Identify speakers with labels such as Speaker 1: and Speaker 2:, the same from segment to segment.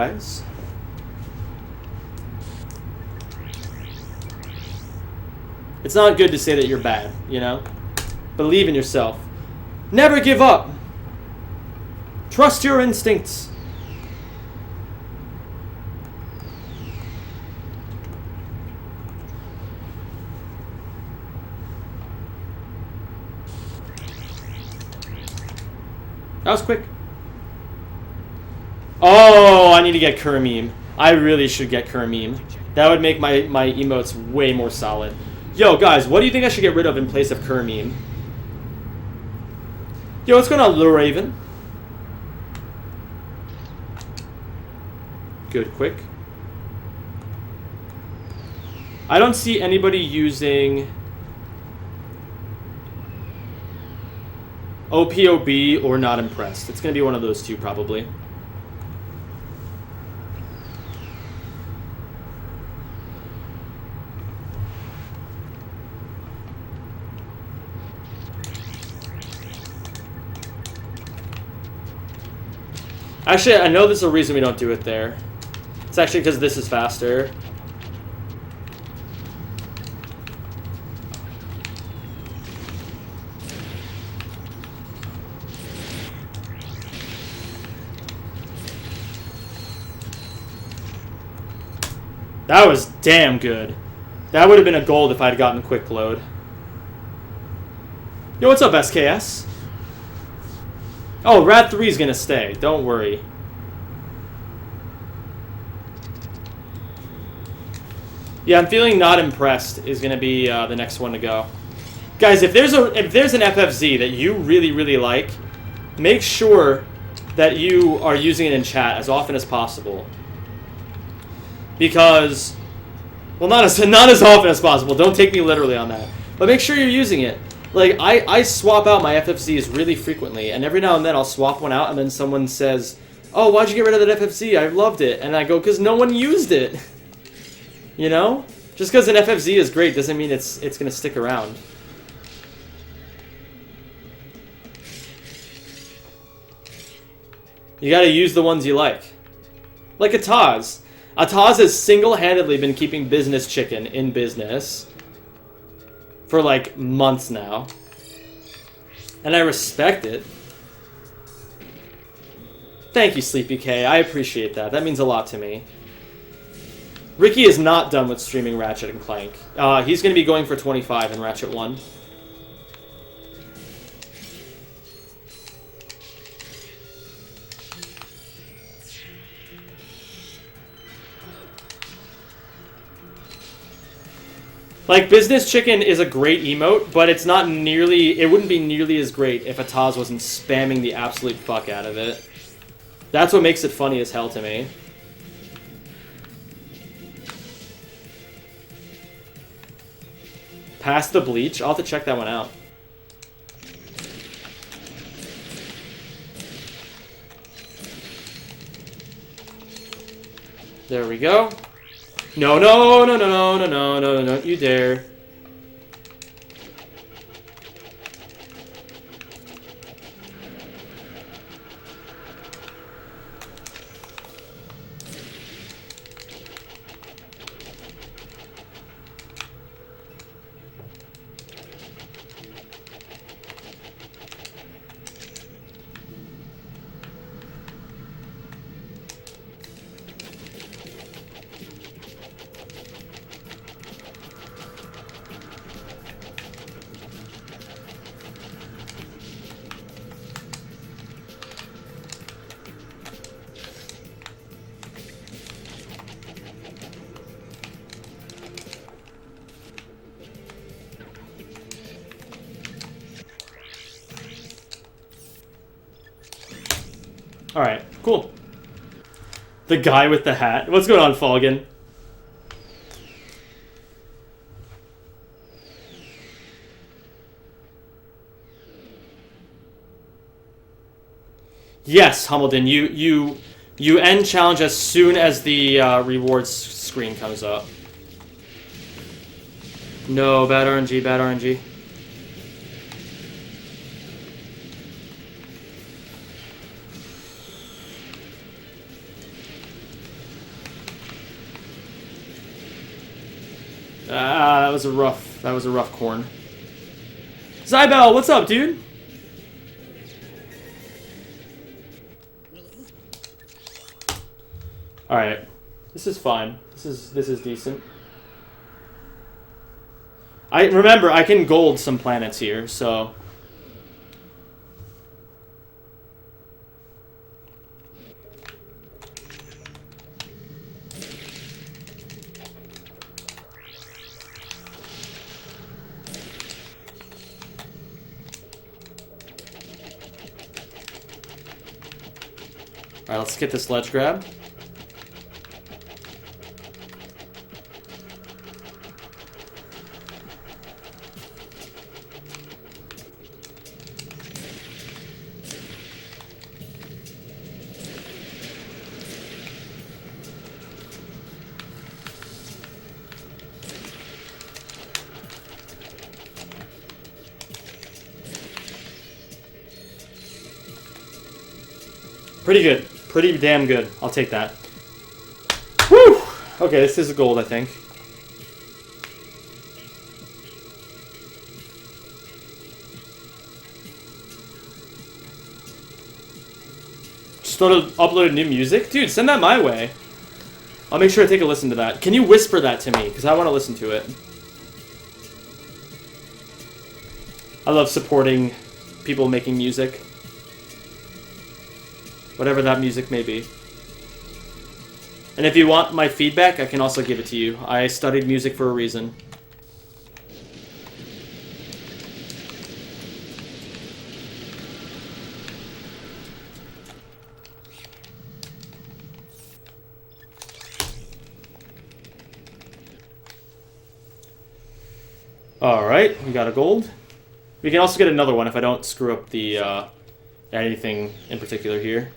Speaker 1: Guys. It's not good to say that you're bad, you know? Believe in yourself. Never give up. Trust your instincts. That was quick. Oh, I need to get Kermeme. I really should get Kermeme. That would make my emotes way more solid. Yo, guys, what do you think I should get rid of in place of Kermeme? Yo, what's going on, Lil Raven? Good, quick. I don't see anybody using OPOB or not impressed. It's going to be one of those two, probably. Actually, I know there's a reason we don't do it there. It's actually because this is faster. That was damn good. That would have been a gold if I'd gotten quick load. Yo, what's up, SKS? Oh, Rad 3 is gonna stay. Don't worry. Yeah, I'm feeling not impressed is gonna be the next one to go. Guys, if there's an FFZ that you really like, make sure that you are using it in chat as often as possible. Because, well, not as often as possible. Don't take me literally on that. But make sure you're using it. Like, I swap out my FFZs really frequently, and every now and then I'll swap one out, and then someone says, oh, why'd you get rid of that FFZ? I loved it. And I go, because no one used it. You know? Just because an FFZ is great doesn't mean it's going to stick around. You got to use the ones you like. Like Ataz. Ataz has single-handedly been keeping Business Chicken in business for like months now. And I respect it. Thank you, Sleepy K. I appreciate that. That means a lot to me. Ricky is not done with streaming Ratchet and Clank. He's going to be going for 25 in Ratchet 1. Like, Business Chicken is a great emote, but it's not nearly... It wouldn't be nearly as great if Ataz wasn't spamming the absolute fuck out of it. That's what makes it funny as hell to me. Past the bleach? I'll have to check that one out. There we go. No, no, no, no, no, no, no, no, no, don't you dare. Alright, cool. The guy with the hat. What's going on, Falgan? Yes, Humbledon, you end challenge as soon as the rewards screen comes up. No, bad RNG, bad RNG. Ah, that was a rough corn. Zybel, what's up, dude? All right, this is fine. This is decent. I remember I can gold some planets here, so. All right, let's get this ledge grab. Pretty good. Pretty damn good. I'll take that. Whew! Okay, this is a gold, I think. Just uploaded new music? Dude, send that my way. I'll make sure I take a listen to that. Can you whisper that to me? Because I want to listen to it. I love supporting people making music. Whatever that music may be. And if you want my feedback, I can also give it to you. I studied music for a reason. Alright, we got a gold. We can also get another one if I don't screw up the anything in particular here.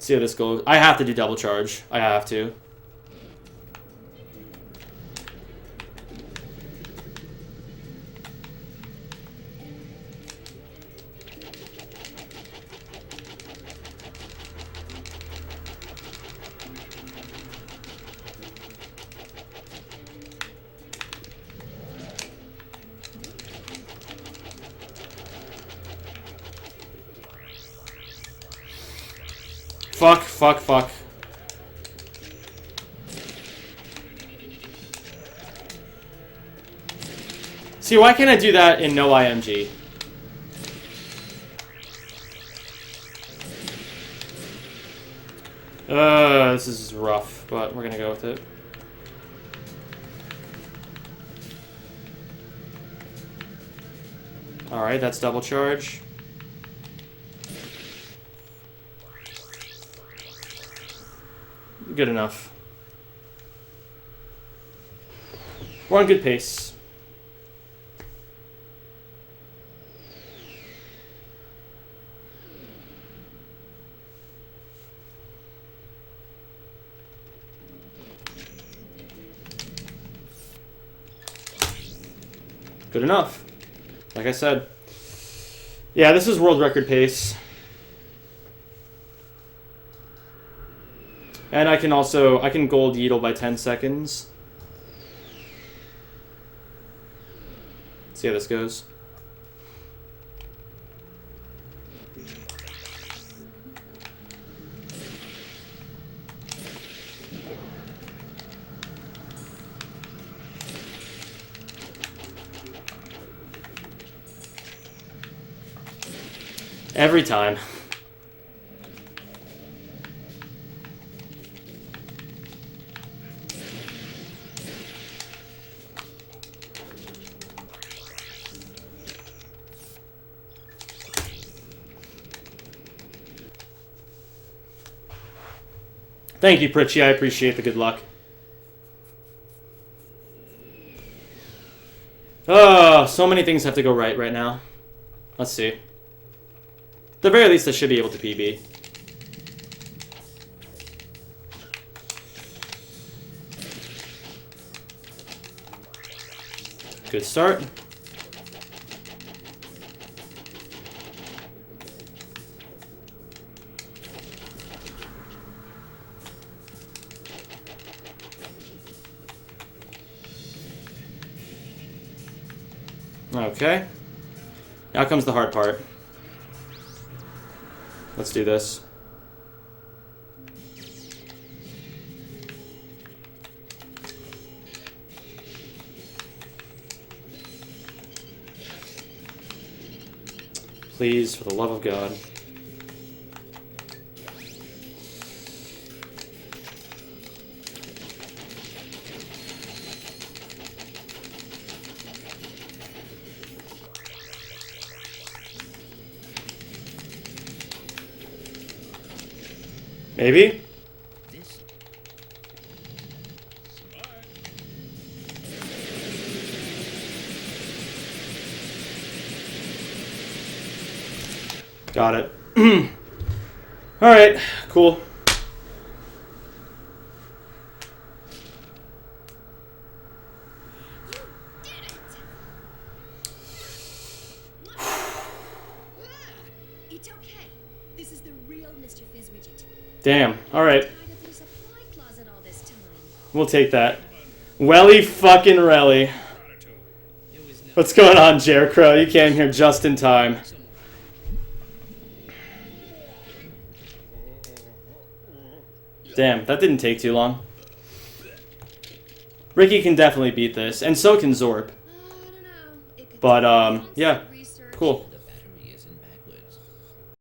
Speaker 1: See how this goes. I have to do double charge. I have to. Fuck, fuck, fuck. See, why can't I do that in no IMG? This is rough, but we're gonna go with it. Alright, that's double charge. Good enough. We're on good pace. Good enough. Like I said. Yeah, this is world record pace. And I can gold Yeetle by 10 seconds. See how this goes. Every time. Thank you, Pritchie. I appreciate the good luck. Oh, so many things have to go right now. Let's see. At the very least, I should be able to PB. Good start. Okay. Now comes the hard part. Let's do this. Please, for the love of God. Maybe? Got it. Alright, cool.
Speaker 2: It's okay. This is the real Mr. Fizzwidget.
Speaker 1: Damn, alright.
Speaker 2: Tied up in a supply closet all this time.
Speaker 1: We'll take that. Welly fucking Relly. What's going on, Jarecrow? You came here just in time. Damn, that didn't take too long. Ricky can definitely beat this, and so can Zorp.
Speaker 2: I don't know. It could
Speaker 1: But,
Speaker 2: take months
Speaker 1: yeah,
Speaker 2: of research.
Speaker 1: cool.